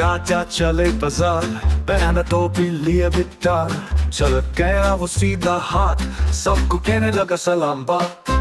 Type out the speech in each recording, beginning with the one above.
राजा चले बाजार, पहना टोपी लिए गिटार, चल गया वो सीधा हाथ, सबको कहने लगा सलाम बात।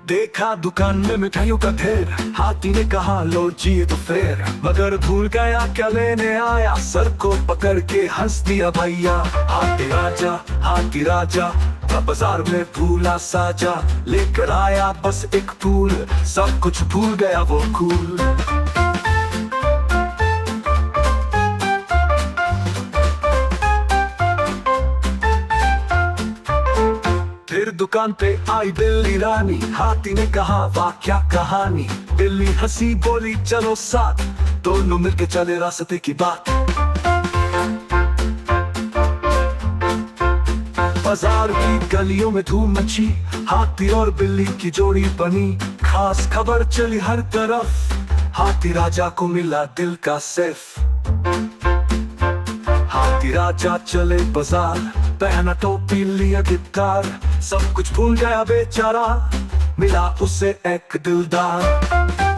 देखा दुकान में मिठाइयों का ढेर, हाथी ने कहा लो जी तो फेर, मगर भूल गया क्या लेने आया, सर को पकड़ के हंस दिया भैया। हाथी राजा बाजार में भूला साजा, लेकर आया बस एक फूल, सब कुछ भूल गया वो कूल। फिर दुकान पे आई बिल्ली रानी, हाथी ने कहा वाह क्या कहानी, बिल्ली हंसी बोली चलो साथ, दोनों मिलके चले रास्ते की बात। बाजार की गलियों में धूम मची, हाथी और बिल्ली की जोड़ी बनी, खास खबर चली हर तरफ, हाथी राजा को मिला दिल का सैफ। हाथी राजा चले बाजार, पहना टोपी लिया गिटार, सब कुछ भूल गया बेचारा, मिला उसे एक दिलदार।